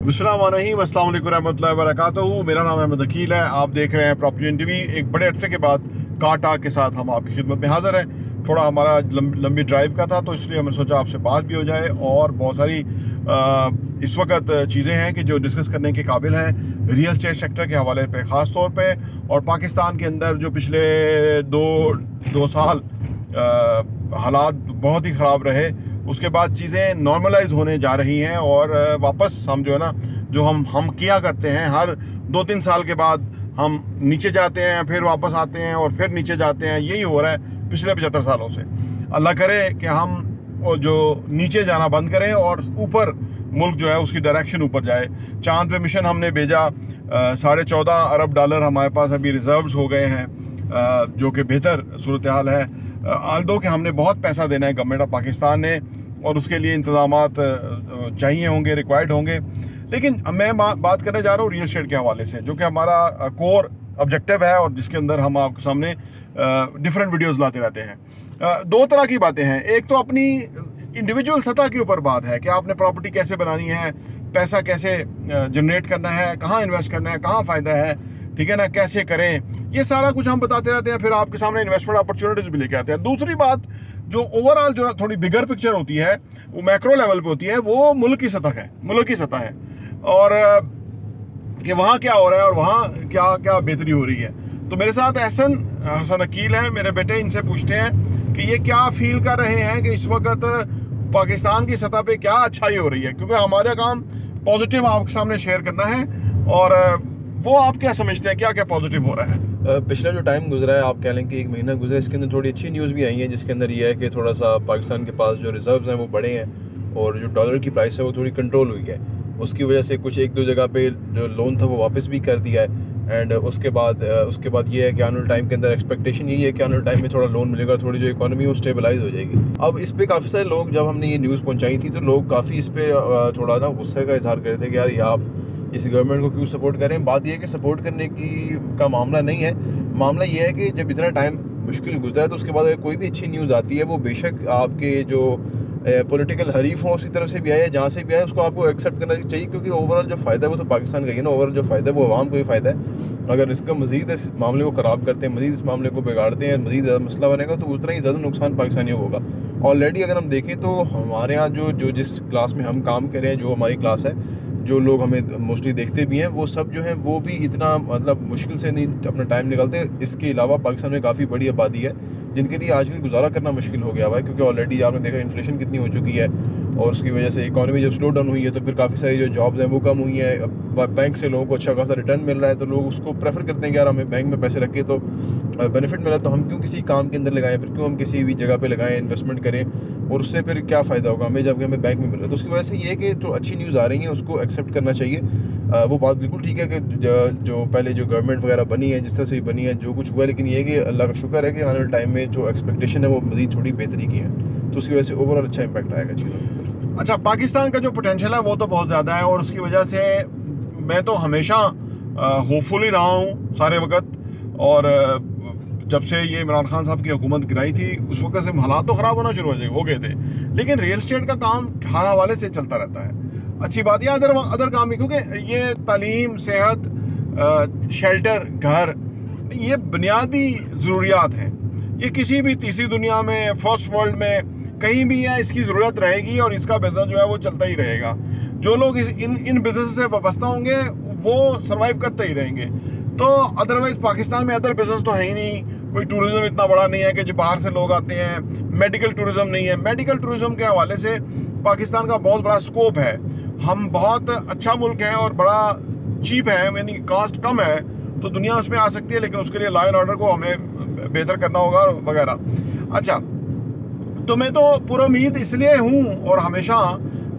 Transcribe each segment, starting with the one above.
बिस्मिल्लाहिर्रहमानिर्रहीम, अस्सलाम वालेकुम रहमतुल्लाहि व बरकातहू। मेरा नाम अहमद अकील है। आप देख रहे हैं प्रॉपर्टी एंड टीवी। एक बड़े अरसे के बाद कार टाक के साथ हम आपकी खिदमत में हाजिर हैं। थोड़ा हमारा लंबी ड्राइव का था, तो इसलिए हमने सोचा आपसे बात भी हो जाए और बहुत सारी इस वक्त चीज़ें हैं कि जो डिस्कस करने के काबिल हैं रियल एस्टेट सेक्टर के हवाले पे ख़ास तौर पे, और पाकिस्तान के अंदर जो पिछले दो साल हालात बहुत ही ख़राब रहे, उसके बाद चीज़ें नॉर्मलाइज होने जा रही हैं और वापस हम जो है ना, जो हम किया करते हैं हर 2-3 साल के बाद हम नीचे जाते हैं, फिर वापस आते हैं और फिर नीचे जाते हैं। यही हो रहा है पिछले 75 सालों से। अल्लाह करे कि हम जो नीचे जाना बंद करें और ऊपर मुल्क जो है उसकी डायरेक्शन ऊपर जाए। चांद पे मिशन हमने भेजा, $14.5 अरब हमारे पास अभी रिजर्व्स हो गए हैं, जो कि बेहतर सूरत हाल है। आल्दो कि हमने बहुत पैसा देना है गवर्नमेंट ऑफ पाकिस्तान ने, और उसके लिए इंतजामात चाहिए होंगे, रिक्वायर्ड होंगे। लेकिन मैं बात करने जा रहा हूँ रियल एस्टेट के हवाले से, जो कि हमारा कोर ऑब्जेक्टिव है और जिसके अंदर हम आपके सामने डिफरेंट वीडियोस लाते रहते हैं। दो तरह की बातें हैं। एक तो अपनी इंडिविजुअल सतह के ऊपर बात है कि आपने प्रॉपर्टी कैसे बनानी है, पैसा कैसे जनरेट करना है, कहाँ इन्वेस्ट करना है, कहाँ फ़ायदा है, ठीक है ना, कैसे करें, ये सारा कुछ हम बताते रहते हैं। फिर आपके सामने इन्वेस्टमेंट अपॉर्चुनिटीज भी लेके आते हैं। दूसरी बात जो ओवरऑल जो थोड़ी बिगर पिक्चर होती है, वो मैक्रो लेवल पे होती है, वो मुल्क की सतह है और कि वहाँ क्या हो रहा है और वहाँ क्या क्या बेहतरी हो रही है। तो मेरे साथ हसन अकील है, मेरे बेटे। इनसे पूछते हैं कि ये क्या फील कर रहे हैं कि इस वक्त पाकिस्तान की सतह पे क्या अच्छाई हो रही है, क्योंकि हमारा काम पॉजिटिव आपके सामने शेयर करना है। और वो आप क्या समझते हैं, क्या क्या पॉजिटिव हो रहा है? पिछला जो टाइम गुजरा है, आप कह लें कि 1 महीना गुजरा, इसके अंदर थोड़ी अच्छी न्यूज़ भी आई है, जिसके अंदर ये है कि थोड़ा सा पाकिस्तान के पास जो रिजर्व्स हैं वो बढ़े हैं और जो डॉलर की प्राइस है वो थोड़ी कंट्रोल हुई है। उसकी वजह से कुछ 1-2 जगह पे जो लोन था वो वापस भी कर दिया है। एंड उसके बाद ये है कि आने वाले टाइम के अंदर एक्सपेक्टेशन यही है कि आने वाले टाइम में थोड़ा लोन मिलेगा, थोड़ी जो इकोनॉमी है वो स्टेबलाइज हो जाएगी। अब इस पर काफ़ी सारे लोग, जब हमने ये न्यूज़ पहुँचाई थी तो लोग काफ़ी इस पर थोड़ा ना गुस्से का इजहार कर रहे थे कि यार ये आप इस गवर्नमेंट को क्यों सपोर्ट करें। बात यह है कि सपोर्ट करने का मामला नहीं है। मामला ये है कि जब इतना टाइम मुश्किल गुजरा है तो उसके बाद अगर कोई भी अच्छी न्यूज़ आती है, वो बेशक आपके जो पॉलिटिकल हरीफ हो उसी तरफ से भी आए, जहाँ से भी आए, उसको आपको एक्सेप्ट करना चाहिए, क्योंकि ओवरऑल जो फ़ायदा है वो तो पाकिस्तान का ही है ना। ओवरऑल जो फ़ायदा है वो आवाम को ही फ़ायदा है। अगर इसका मज़ीद इस मामले को ख़राब करते हैं, मज़ीद इस मामले को बिगाड़ते हैं, मज़ीद ज़्यादा मसला बनेगा, तो उतना ही ज़्यादा नुकसान पाकिस्तानियों को होगा। ऑलरेडी अगर हम देखें तो हमारे यहाँ जो जिस क्लास में हम काम कर रहे हैं, जो हमारी क्लास है, जो लोग हमें मोस्टली देखते भी हैं, वो सब जो हैं वो भी इतना मतलब मुश्किल से नहीं अपना टाइम निकालते। इसके अलावा पाकिस्तान में काफ़ी बड़ी आबादी है जिनके लिए आजकल गुजारा करना मुश्किल हो गया हुआ है, क्योंकि ऑलरेडी आपने देखा इन्फ्लेशन कितनी हो चुकी है और उसकी वजह से इकॉनमी जब स्लो डाउन हुई है तो फिर काफ़ी सारी जो जॉब्स हैं वो कम हुई हैं। बैंक से लोगों को अच्छा खासा रिटर्न मिल रहा है, तो लोग उसको प्रेफर करते हैं कि यार हमें बैंक में पैसे रख के तो बेनिफिट मिला, तो हम क्यों किसी काम के अंदर लगाएं, फिर क्यों हम किसी भी जगह पे लगाएं, इन्वेस्टमेंट करें, और उससे फिर क्या फ़ायदा होगा हमें जबकि हमें बैंक में मिल रहा है। तो उसकी वजह से ये है कि जो अच्छी न्यूज़ आ रही है उसको एक्सेप्ट करना चाहिए। वो बात बिल्कुल ठीक है कि जो पहले जो गवर्नमेंट वगैरह बनी है, जिस तरह से बनी है, जो कुछ हुआ है, लेकिन ये है कि अल्लाह का शुक्र है कि आने वाले टाइम में जो एक्सपेक्टेशन है वो मज़ीद थोड़ी बेहतरी की है, तो उसकी वजह से ओवरऑल अच्छा इंपैक्ट आएगा चीज़ों के ऊपर। अच्छा, पाकिस्तान का जो पोटेंशियल है वो तो बहुत ज़्यादा है और उसकी वजह से मैं तो हमेशा होपफुल ही रहा हूँ सारे वक्त। और जब से ये इमरान खान साहब की हुकूमत गिराई थी उस वक्त से हालात तो ख़राब होना शुरू हो गए थे, लेकिन रियल एस्टेट का काम हर हवाले से चलता रहता है। अच्छी बात है, अदर काम भी, क्योंकि ये तालीम, सेहत, शेल्टर, घर, ये बुनियादी ज़रूरियात हैं। ये किसी भी तीसरी दुनिया में, फर्स्ट वर्ल्ड में, कहीं भी है इसकी ज़रूरत रहेगी और इसका बिजनेस जो है वो चलता ही रहेगा। जो लोग इन बिजनेस से वाबस्ता होंगे वो सरवाइव करते ही रहेंगे। तो अदरवाइज पाकिस्तान में अदर बिजनेस तो है ही नहीं, कोई टूरिज़्म इतना बड़ा नहीं है कि जो बाहर से लोग आते हैं। मेडिकल टूरिज़्म नहीं है। मेडिकल टूरिज़्म के हवाले से पाकिस्तान का बहुत बड़ा स्कोप है। हम बहुत अच्छा मुल्क है और बड़ा चीप है, यानी कास्ट कम है, तो दुनिया उसमें आ सकती है, लेकिन उसके लिए लॉ एंड ऑर्डर को हमें बेहतर करना होगा वगैरह। अच्छा, तो मैं तो पूरा उम्मीद इसलिए हूँ और हमेशा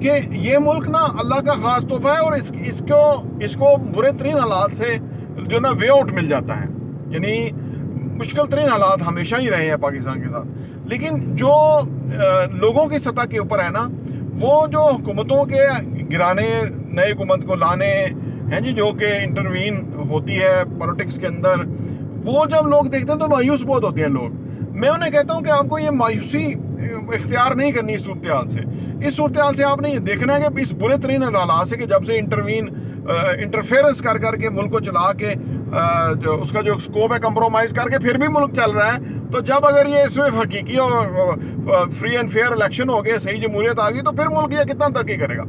कि ये मुल्क ना अल्लाह का ख़ास तोहफा है और इसको बुरे तरीन हालात से जो ना वे आउट मिल जाता है। यानी मुश्किल तरीन हालात हमेशा ही रहे हैं पाकिस्तान के साथ, लेकिन जो लोगों की सतह के ऊपर है ना, वो जो हुकूमतों के गिराने, नए हुकूमत को लाने हैं जी, जो कि इंटरवीन होती है पॉलिटिक्स के अंदर, वो जब लोग देखते हैं तो मायूस बहुत होते हैं लोग। मैं उन्हें कहता हूँ कि आपको ये मायूसी इख्तियार नहीं करनी इस सूरत हाल से। इस सूरत हाल से आपने ये देखना है कि इस बुरे तरीन हालात से कि जब से इंटरफेरेंस कर करके मुल्क को चला के उसका जो स्कोप है कंप्रोमाइज़ करके फिर भी मुल्क चल रहा है, तो जब अगर ये इसमें हकीकी और फ्री एंड फेयर इलेक्शन हो गए, सही जमहूरियत आ गई, तो फिर मुल्क ये कितना तरक्की करेगा।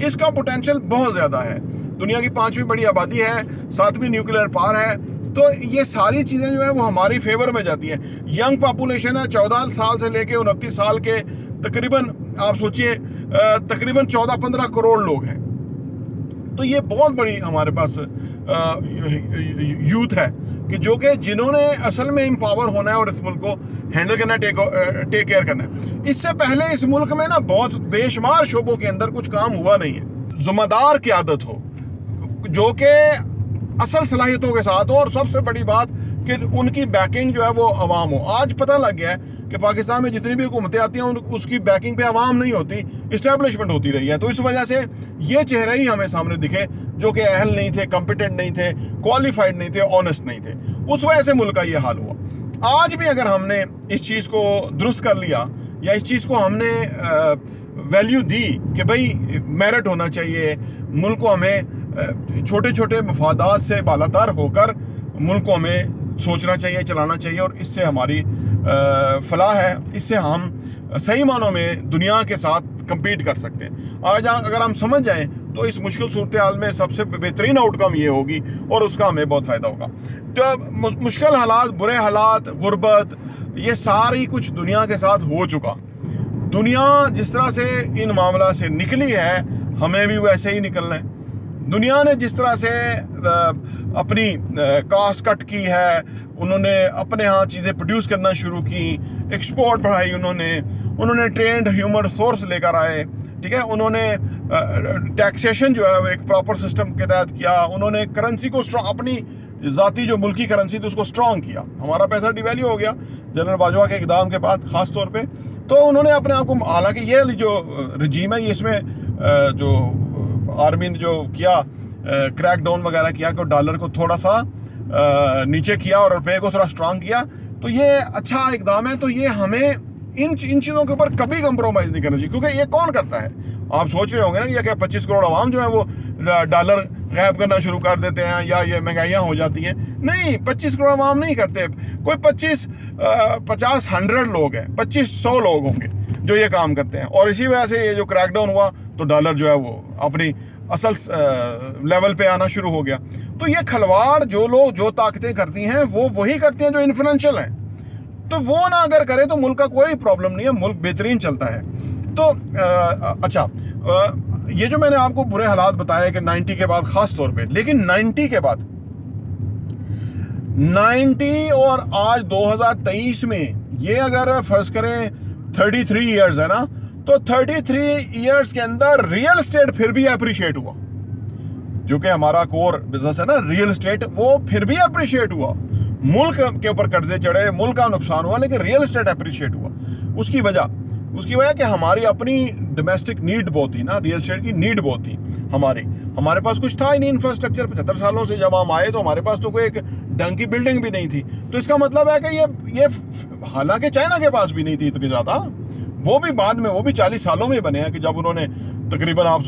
इसका पोटेंशियल बहुत ज़्यादा है। दुनिया की 5वीं बड़ी आबादी है, 7वीं न्यूक्लियर पावर है, तो ये सारी चीज़ें जो है वो हमारी फेवर में जाती हैं। यंग पॉपुलेशन है, 14 साल से लेके 29 साल के तकरीबन आप सोचिए तकरीबन 14-15 करोड़ लोग हैं। तो ये बहुत बड़ी हमारे पास यूथ है कि जिन्होंने असल में एम्पावर होना है और इस मुल्क को हैंडल करना है, टेक केयर करना है। इससे पहले इस मुल्क में ना बहुत बेशुमार शोबों के अंदर कुछ काम हुआ नहीं है। ज़िम्मेदार क़यादत हो जो कि असल सलाहियतों के साथ हो, और सबसे बड़ी बात कि उनकी बैकिंग जो है वो अवाम हो। आज पता लग गया है कि पाकिस्तान में जितनी भी हुकूमतें आती हैं उसकी बैकिंग पे अवाम नहीं होती, इस्टेब्लिशमेंट होती रही है। तो इस वजह से ये चेहरे ही हमें सामने दिखे जो कि अहल नहीं थे, कॉम्पिटेंट नहीं थे, क्वालिफाइड नहीं थे, ऑनेस्ट नहीं थे। उस वजह से मुल्क का ये हाल हुआ। आज भी अगर हमने इस चीज़ को दुरुस्त कर लिया या इस चीज़ को हमने वैल्यू दी कि भाई मेरिट होना चाहिए, मुल्क को हमें छोटे छोटे मफादात से बालातर होकर मुल्क को हमें सोचना चाहिए, चलाना चाहिए, और इससे हमारी फलाह है, इससे हम सही मानों में दुनिया के साथ compete कर सकते हैं। आज अगर हम समझ जाएं तो इस मुश्किल सूरत हाल में सबसे बेहतरीन आउटकम ये होगी और उसका हमें बहुत फ़ायदा होगा। तो मुश्किल हालात, बुरे हालात, गुर्बत, ये सारी कुछ दुनिया के साथ हो चुका। दुनिया जिस तरह से इन मामला से निकली है, हमें भी वैसे ही निकलना है। दुनिया ने जिस तरह से अपनी कास्ट कट की है, उन्होंने अपने यहाँ चीज़ें प्रोड्यूस करना शुरू की, एक्सपोर्ट बढ़ाई, उन्होंने ट्रेंड ह्यूमन रिसोर्स लेकर आए, ठीक है, उन्होंने टैक्सेशन जो है वो एक प्रॉपर सिस्टम के तहत किया, उन्होंने करेंसी को अपनी ज़ाती जो मुल्की करेंसी थी उसको स्ट्रॉन्ग किया। हमारा पैसा डिवैल्यू हो गया जनरल बाजवा के इक़दाम के बाद ख़ास तौर पे। तो उन्होंने अपने आप को, हालांकि ये जो रजीम है, ये इसमें जो आर्मी ने जो किया, क्रैक डाउन वगैरह किया कि डॉलर को थोड़ा सा नीचे किया और रुपये को थोड़ा स्ट्रांग किया, तो ये अच्छा इकदाम है। तो ये हमें इन चीज़ों के ऊपर कभी कंप्रोमाइज़ नहीं करना चाहिए, क्योंकि ये कौन करता है? आप सोच रहे होंगे ना कि क्या 25 करोड़ आवाम जो है वो डॉलर गायब करना शुरू कर देते हैं या ये महंगाइयाँ हो जाती हैं? नहीं, 25 करोड़ आवाम नहीं करते। कोई 50-100 लोग हैं, 2500 लोग होंगे जो ये काम करते हैं, और इसी वजह से ये जो क्रैकडाउन हुआ तो डॉलर जो है वो अपनी असल लेवल पे आना शुरू हो गया। तो ये खलवाड़ जो ताकतें करती हैं वो वही करती हैं जो इन्फ्लुएंशियल हैं। तो वो ना अगर करे तो मुल्क का कोई प्रॉब्लम नहीं है, मुल्क बेहतरीन चलता है। तो अच्छा, ये जो मैंने आपको बुरे हालात बताए कि 90 के बाद खास तौर पे, लेकिन 90 के बाद 90 और आज 2023 में ये अगर फर्ज करें 33 इयर्स है ना, तो 33 इयर्स के अंदर रियल एस्टेट फिर भी अप्रिशिएट हुआ, जो कि हमारा कोर बिजनेस है ना रियल एस्टेट, वो फिर भी अप्रिशिएट हुआ। मुल्क के ऊपर कर्जे चढ़े, मुल्क का नुकसान हुआ, लेकिन रियल एस्टेट अप्रिशिएट हुआ। उसकी वजह कि हमारी अपनी डोमेस्टिक नीड बहुत थी ना, रियल एस्टेट की नीड बहुत थी। हमारे पास कुछ था ही नहीं इंफ्रास्ट्रक्चर। 75 सालों से जब हम आए तो हमारे पास तो कोई एक ढंग की बिल्डिंग भी नहीं थी। तो इसका मतलब है कि ये हालांकि चाइना के पास भी नहीं थी इतनी ज़्यादा, वो भी बाद में, वो भी 40 सालों में बने हैं कि जब उन्होंने तकरीबन, आप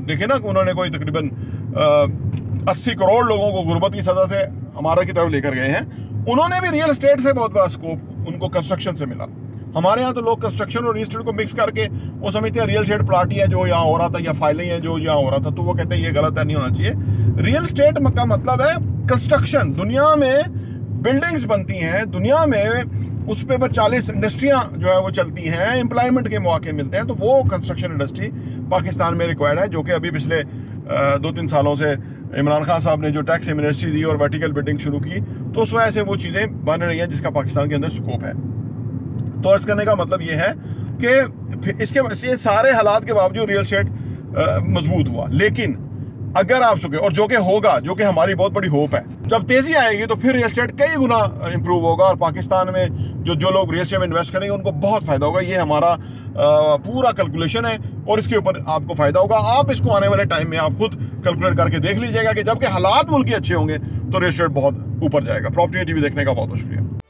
देखें ना कि उन्होंने कोई तकरीबन 80 करोड़ लोगों को गुर्बत की सज़ा से हमारा की तरफ लेकर गए हैं। उन्होंने भी रियल एस्टेट से बहुत बड़ा स्कोप उनको कंस्ट्रक्शन से मिला। हमारे यहाँ तो लोग कंस्ट्रक्शन और रियल एस्टेट को मिक्स करके वो समझते हैं रियल एस्टेट प्लाट ही है जो यहाँ हो रहा था, या फाइलें हैं जो यहाँ हो रहा था, तो वो कहते हैं ये गलत है, नहीं होना चाहिए। रियल एस्टेट का मतलब है कंस्ट्रक्शन। दुनिया में बिल्डिंग्स बनती हैं, दुनिया में उस पे 40 इंडस्ट्रियाँ जो है वो चलती हैं, एम्प्लॉयमेंट के मौके मिलते हैं। तो वो कंस्ट्रक्शन इंडस्ट्री पाकिस्तान में रिक्वायर्ड है, जो कि अभी पिछले 2-3 सालों से इमरान खान साहब ने जो टैक्स एमनेस्टी दी और वर्टिकल बिल्डिंग शुरू की, तो उस वजह से वो चीज़ें बन रही हैं जिसका पाकिस्तान के अंदर स्कोप है। तो अर्ज करने का मतलब ये है कि इसके सारे हालात के बावजूद रियल एस्टेट मजबूत हुआ। लेकिन अगर आप सुखे, और जो कि होगा, जो कि हमारी बहुत बड़ी होप है, जब तेज़ी आएगी तो फिर रियल एस्टेट कई गुना इंप्रूव होगा, और पाकिस्तान में जो लोग रियल एस्टेट में इन्वेस्ट करेंगे उनको बहुत फ़ायदा होगा। ये हमारा पूरा कैलकुलेशन है और इसके ऊपर आपको फ़ायदा होगा। आप इसको आने वाले टाइम में आप खुद कैलकुलेट करके देख लीजिएगा कि जबकि हालात मुल्क के अच्छे होंगे तो रियल एस्टेट बहुत ऊपर जाएगा। प्रॉपर्टी टीवी देखने का बहुत बहुत शुक्रिया।